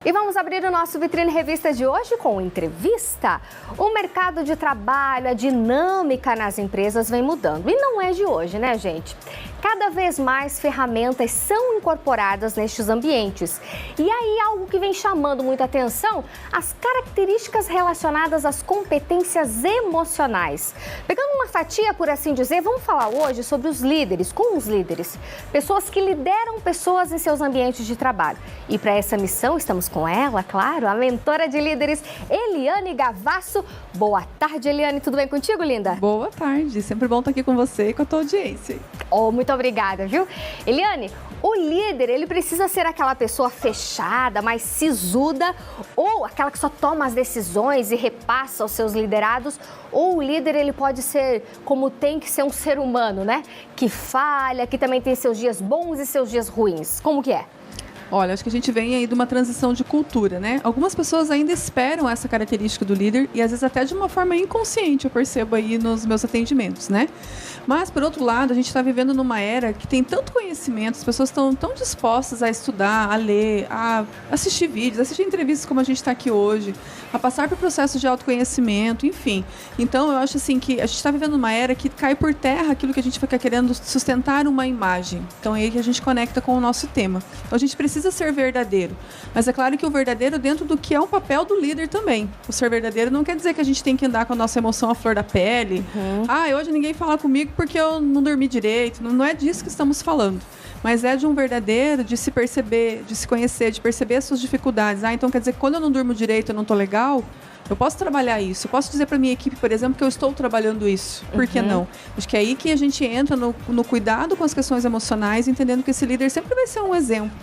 E vamos abrir o nosso Vitrine Revista de hoje com entrevista. O mercado de trabalho, a dinâmica nas empresas vem mudando. E não é de hoje, né, gente? Cada vez mais ferramentas são incorporadas nestes ambientes. E aí, algo que vem chamando muita atenção, as características relacionadas às competências emocionais. Pegando uma fatia, por assim dizer, vamos falar hoje sobre os líderes, com os líderes. Pessoas que lideram pessoas em seus ambientes de trabalho. E para essa missão, estamos com ela, claro, a mentora de líderes, Eliane Gavasso. Boa tarde, Eliane. Tudo bem contigo, linda? Boa tarde. Sempre bom estar aqui com você e com a tua audiência. Oh, muito obrigada, viu? Eliane, o líder, ele precisa ser aquela pessoa fechada, mais sisuda, ou aquela que só toma as decisões e repassa aos seus liderados, ou o líder, ele pode ser como tem que ser um ser humano, né? Que falha, que também tem seus dias bons e seus dias ruins. Como que é? Olha, acho que a gente vem aí de uma transição de cultura, né? Algumas pessoas ainda esperam essa característica do líder e às vezes até de uma forma inconsciente, eu percebo aí nos meus atendimentos, né? Mas, por outro lado, a gente está vivendo numa era que tem tanto conhecimento, as pessoas estão tão dispostas a estudar, a ler, a assistir vídeos, assistir entrevistas como a gente está aqui hoje, a passar por processos de autoconhecimento, enfim. Então, eu acho assim que a gente está vivendo numa era que cai por terra aquilo que a gente fica querendo sustentar uma imagem. Então, é aí que a gente conecta com o nosso tema. Então, a gente precisa ser verdadeiro, mas é claro que o verdadeiro dentro do que é um papel do líder também. O ser verdadeiro não quer dizer que a gente tem que andar com a nossa emoção à flor da pele. Hoje ninguém fala comigo porque eu não dormi direito. Não é disso que estamos falando. Mas é de um verdadeiro, de se perceber, de se conhecer, de perceber as suas dificuldades. Então quer dizer que quando eu não durmo direito, eu não estou legal? Eu posso trabalhar isso. Eu posso dizer para a minha equipe, por exemplo, que eu estou trabalhando isso. Por que não? Acho que é aí que a gente entra no cuidado com as questões emocionais, entendendo que esse líder sempre vai ser um exemplo.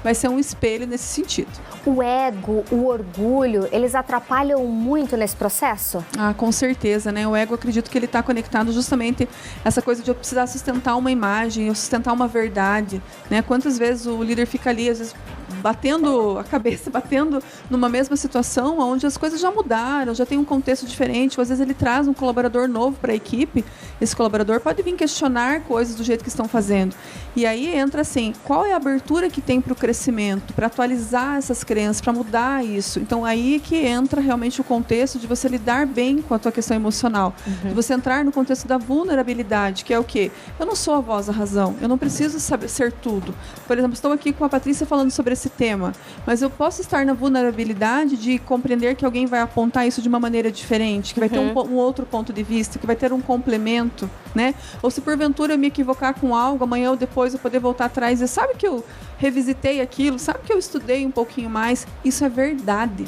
Vai ser um espelho nesse sentido. O ego, o orgulho, eles atrapalham muito nesse processo? Com certeza, né? O ego, eu acredito que ele está conectado justamente essa coisa de eu precisar sustentar uma imagem, eu sustentar uma verdade, né? Quantas vezes o líder fica ali, às vezes, batendo a cabeça, batendo numa mesma situação, onde as coisas já mudaram, já tem um contexto diferente, ou às vezes ele traz um colaborador novo para a equipe, esse colaborador pode vir questionar coisas do jeito que estão fazendo. E aí entra assim, qual é a abertura que tem para o crescimento, para atualizar essas crenças, para mudar isso. Então aí que entra realmente o contexto de você lidar bem com a tua questão emocional, de você entrar no contexto da vulnerabilidade, que é o quê? Eu não sou a voz da razão, eu não preciso saber ser tudo. Por exemplo, estou aqui com a Patrícia falando sobre esse tema, mas eu posso estar na vulnerabilidade de compreender que alguém vai apontar isso de uma maneira diferente, que vai ter um outro ponto de vista, que vai ter um complemento, né? Ou se porventura eu me equivocar com algo, amanhã ou depois eu poder voltar atrás e sabe que eu revisitei aquilo, sabe que eu estudei um pouquinho mais, isso é verdade,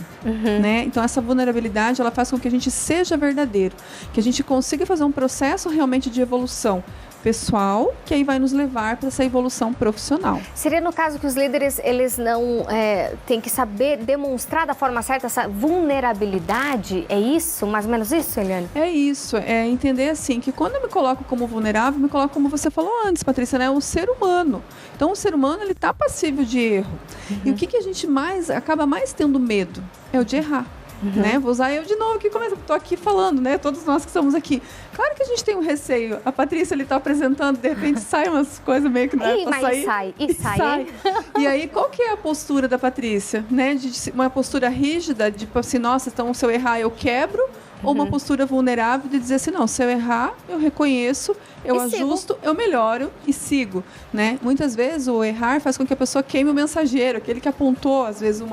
né? Então essa vulnerabilidade, ela faz com que a gente seja verdadeiro, que a gente consiga fazer um processo realmente de evolução pessoal, que aí vai nos levar para essa evolução profissional. Seria no caso que os líderes, eles não têm que saber demonstrar da forma certa essa vulnerabilidade? É isso? Mais ou menos isso, Eliane? É isso, é entender assim, que quando eu me coloco como vulnerável, me coloco como você falou antes, Patrícia, né? O ser humano. Então o ser humano, ele está passível de erro. E o que a gente acaba mais tendo medo? É o de errar. Né? Vou usar eu de novo que estou aqui falando, né? Todos nós que estamos aqui. Claro que a gente tem um receio. A Patrícia está apresentando, de repente sai umas coisas meio que não é para sair. E sai. E aí, qual que é a postura da Patrícia? Né? De uma postura rígida, de tipo assim, nossa, então se eu errar eu quebro, ou uma postura vulnerável de dizer assim, não, se eu errar, eu reconheço, eu ajusto, eu melhoro e sigo, né? Muitas vezes o errar faz com que a pessoa queime o mensageiro, aquele que apontou, às vezes,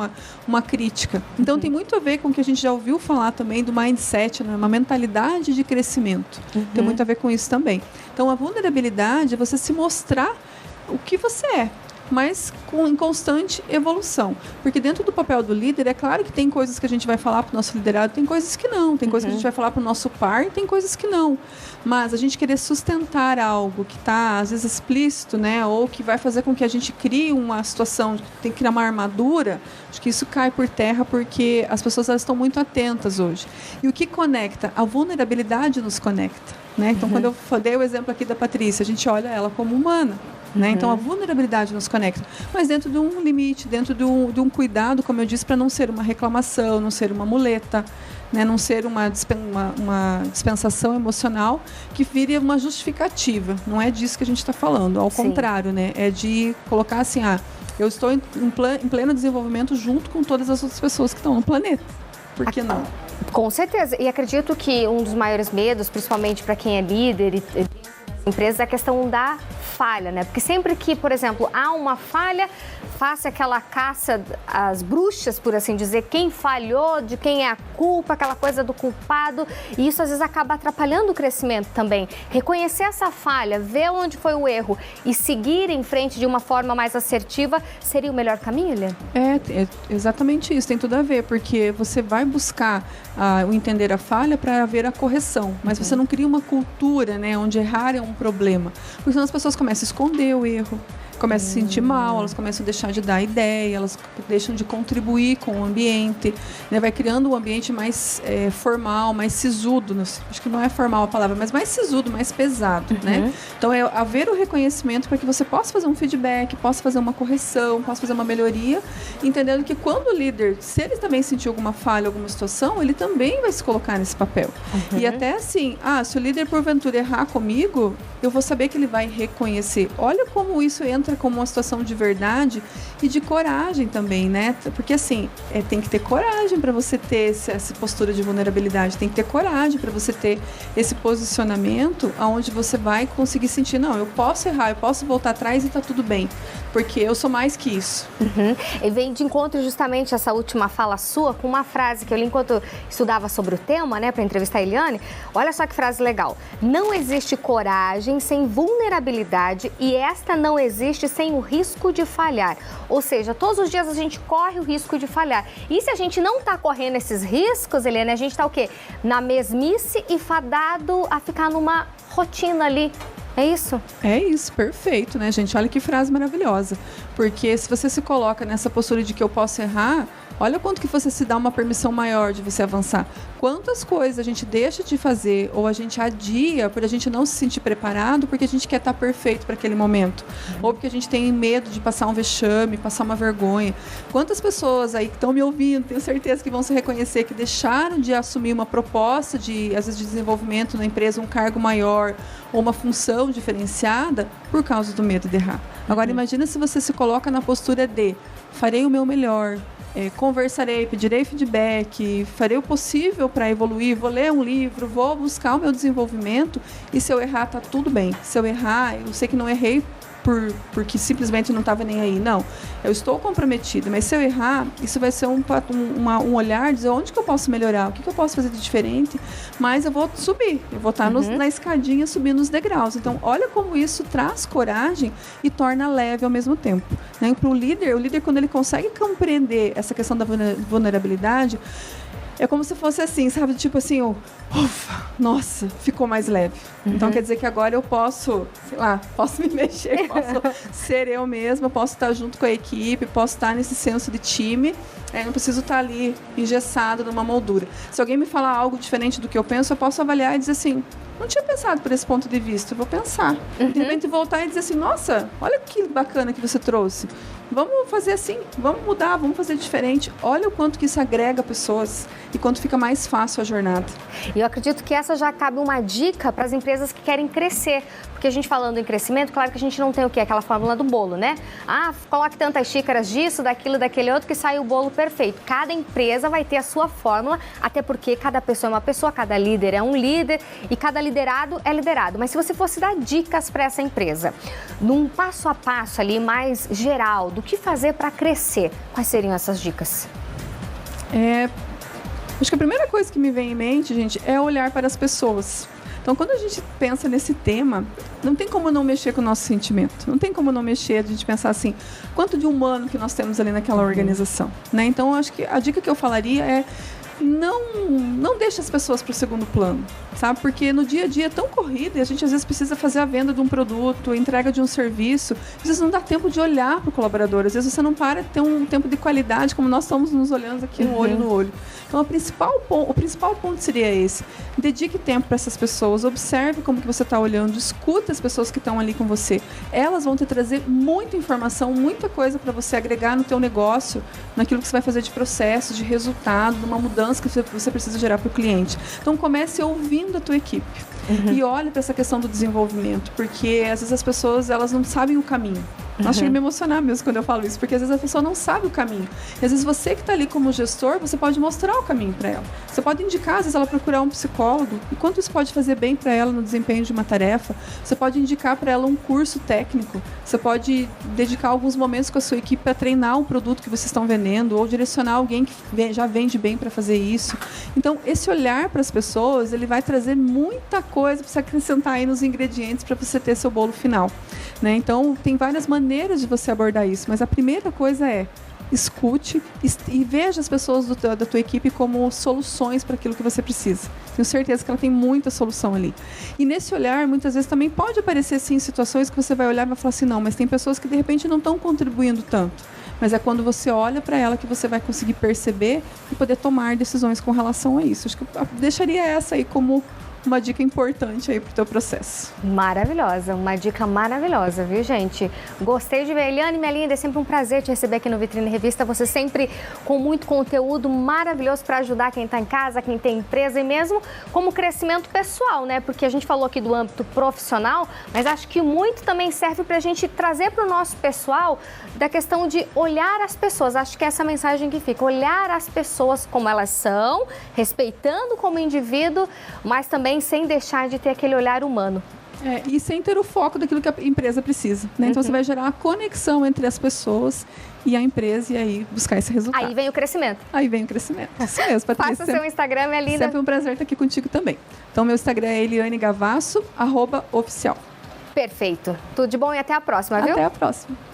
uma crítica. Então, tem muito a ver com o que a gente já ouviu falar também do mindset, né? Uma mentalidade de crescimento. Tem muito a ver com isso também. Então, a vulnerabilidade é você se mostrar o que você é, mas em constante evolução. Porque dentro do papel do líder, é claro que tem coisas que a gente vai falar para o nosso liderado, tem coisas que não, tem coisas que a gente vai falar para o nosso par, tem coisas que não. Mas a gente querer sustentar algo que está, às vezes, explícito, né? Ou que vai fazer com que a gente crie uma situação, tem que criar uma armadura, acho que isso cai por terra porque as pessoas elas estão muito atentas hoje. E o que conecta? A vulnerabilidade nos conecta, né? Então, quando eu dei o exemplo aqui da Patrícia, a gente olha ela como humana. Né? Então, a vulnerabilidade nos conecta, mas dentro de um limite, dentro de um cuidado, como eu disse, para não ser uma reclamação, não ser uma muleta, né? Não ser uma dispensação emocional que vire uma justificativa. Não é disso que a gente está falando, ao contrário, né? É de colocar assim, eu estou em pleno desenvolvimento junto com todas as outras pessoas que estão no planeta. Por que não? Com certeza. E acredito que um dos maiores medos, principalmente para quem é líder e empresas, é a questão da falha, né? Porque sempre que, por exemplo, há uma falha, faça aquela caça às bruxas, por assim dizer, quem falhou, de quem é a culpa, aquela coisa do culpado, e isso às vezes acaba atrapalhando o crescimento também. Reconhecer essa falha, ver onde foi o erro e seguir em frente de uma forma mais assertiva seria o melhor caminho, Eliane? É exatamente isso, tem tudo a ver, porque você vai buscar o entender a falha para haver a correção, mas você não cria uma cultura, né, onde errar é um problema, porque senão as pessoas começam a esconder o erro, começam a se sentir mal, elas começam a deixar de dar ideia, elas deixam de contribuir com o ambiente, né? Vai criando um ambiente mais formal, mais sisudo, acho que não é formal a palavra, mas mais sisudo, mais pesado, né? Então é haver o reconhecimento para que você possa fazer um feedback, possa fazer uma correção, possa fazer uma melhoria, entendendo que quando o líder, se ele também sentir alguma falha, alguma situação, ele também vai se colocar nesse papel. E até assim, se o líder porventura errar comigo, eu vou saber que ele vai reconhecer. Olha como isso entra como uma situação de verdade e de coragem também, né? Porque assim, tem que ter coragem para você ter essa postura de vulnerabilidade, tem que ter coragem para você ter esse posicionamento onde você vai conseguir sentir, não, eu posso errar, eu posso voltar atrás e tá tudo bem, porque eu sou mais que isso. E vem de encontro justamente essa última fala sua com uma frase que eu li enquanto estudava sobre o tema, né, para entrevistar a Eliane. Olha só que frase legal. Não existe coragem sem vulnerabilidade e esta não existe sem o risco de falhar. Ou seja, todos os dias a gente corre o risco de falhar. E se a gente não está correndo esses riscos, Eliane, a gente está o quê? Na mesmice e fadado a ficar numa rotina ali. É isso? É isso, perfeito, né, gente? Olha que frase maravilhosa. Porque se você se coloca nessa postura de que eu posso errar, olha quanto que você se dá uma permissão maior de você avançar. Quantas coisas a gente deixa de fazer ou a gente adia por a gente não se sentir preparado porque a gente quer estar perfeito para aquele momento. Ou porque a gente tem medo de passar um vexame, passar uma vergonha. Quantas pessoas aí que estão me ouvindo, tenho certeza que vão se reconhecer, que deixaram de assumir uma proposta de, às vezes, de desenvolvimento na empresa, um cargo maior ou uma função diferenciada por causa do medo de errar. Agora, imagina se você se coloca na postura de farei o meu melhor, conversarei, pedirei feedback, farei o possível para evoluir, vou ler um livro, vou buscar o meu desenvolvimento e se eu errar, tá tudo bem. Se eu errar, eu sei que não errei porque simplesmente não estava nem aí. Não, eu estou comprometido, mas se eu errar, isso vai ser um olhar, dizer onde que eu posso melhorar, o que eu posso fazer de diferente, mas eu vou subir, eu vou estar na escadinha subindo os degraus. Então, olha como isso traz coragem e torna leve ao mesmo tempo. Né? Para o líder quando ele consegue compreender essa questão da vulnerabilidade, é como se fosse assim, sabe? Tipo assim, ufa, nossa, ficou mais leve. Então quer dizer que agora eu posso, sei lá, posso me mexer, posso ser eu mesma, posso estar junto com a equipe, posso estar nesse senso de time, não preciso estar ali engessado numa moldura. Se alguém me falar algo diferente do que eu penso, eu posso avaliar e dizer assim, não tinha pensado por esse ponto de vista, eu vou pensar. De repente voltar e dizer assim, nossa, olha que bacana que você trouxe. Vamos fazer assim, vamos mudar, vamos fazer diferente. Olha o quanto que isso agrega pessoas e quanto fica mais fácil a jornada. E eu acredito que essa já cabe uma dica para as empresas que querem crescer. Porque a gente falando em crescimento, claro que a gente não tem o quê? Aquela fórmula do bolo, né? Coloque tantas xícaras disso, daquilo, daquele outro que sai o bolo perfeito. Cada empresa vai ter a sua fórmula, até porque cada pessoa é uma pessoa, cada líder é um líder e cada liderado é liderado. Mas se você fosse dar dicas para essa empresa, num passo a passo ali mais geral, do que fazer para crescer, quais seriam essas dicas? Acho que a primeira coisa que me vem em mente, gente, é olhar para as pessoas. Então, quando a gente pensa nesse tema, não tem como não mexer com o nosso sentimento. Não tem como não mexer, a gente pensar assim, quanto de humano que nós temos ali naquela organização, né? Então, acho que a dica que eu falaria é não deixe as pessoas para o segundo plano, sabe? Porque no dia a dia é tão corrido e a gente às vezes precisa fazer a venda de um produto, a entrega de um serviço, às vezes não dá tempo de olhar para o colaborador, às vezes você não para de ter um tempo de qualidade como nós estamos nos olhando aqui no olho no olho. Então o principal ponto seria esse: dedique tempo para essas pessoas, observe como que você está olhando, escuta as pessoas que estão ali com você. Elas vão te trazer muita informação, muita coisa para você agregar no teu negócio, naquilo que você vai fazer de processo, de resultado, de uma mudança que você precisa gerar para o cliente. Então comece ouvindo a tua equipe e olhe para essa questão do desenvolvimento, porque às vezes as pessoas elas não sabem o caminho. Nossa, chega a me emocionar mesmo quando eu falo isso, porque às vezes a pessoa não sabe o caminho. E às vezes você que está ali como gestor, você pode mostrar o caminho para ela. Você pode indicar, às vezes, ela procurar um psicólogo, e quanto isso pode fazer bem para ela no desempenho de uma tarefa. Você pode indicar para ela um curso técnico. Você pode dedicar alguns momentos com a sua equipe para treinar um produto que vocês estão vendendo, ou direcionar alguém que já vende bem para fazer isso. Então, esse olhar para as pessoas, ele vai trazer muita coisa para você acrescentar aí nos ingredientes para você ter seu bolo final, né? Então, tem várias maneiras de você abordar isso, mas a primeira coisa é escute e veja as pessoas da tua equipe como soluções para aquilo que você precisa. Tenho certeza que ela tem muita solução ali. E nesse olhar, muitas vezes também pode aparecer sim, situações que você vai olhar e vai falar assim, não, mas tem pessoas que de repente não estão contribuindo tanto. Mas é quando você olha para ela que você vai conseguir perceber e poder tomar decisões com relação a isso. Acho que eu deixaria essa aí como uma dica importante aí pro teu processo. Maravilhosa, uma dica maravilhosa, viu, gente? Gostei de ver. Eliane, minha linda, é sempre um prazer te receber aqui no Vitrine Revista. Você sempre com muito conteúdo maravilhoso para ajudar quem está em casa, quem tem empresa e mesmo como crescimento pessoal, né? Porque a gente falou aqui do âmbito profissional, mas acho que muito também serve para a gente trazer para o nosso pessoal da questão de olhar as pessoas. Acho que é essa mensagem que fica, olhar as pessoas como elas são, respeitando como indivíduo, mas também sem deixar de ter aquele olhar humano. E sem ter o foco daquilo que a empresa precisa, né? Então, você vai gerar uma conexão entre as pessoas e a empresa e aí buscar esse resultado. Aí vem o crescimento. Aí vem o crescimento. Isso mesmo, Patrícia. Faça o seu Instagram, minha linda. Sempre um prazer estar aqui contigo também. Então, meu Instagram é Eliane Gavasso, @oficial. Perfeito. Tudo de bom e até a próxima, viu? Até a próxima.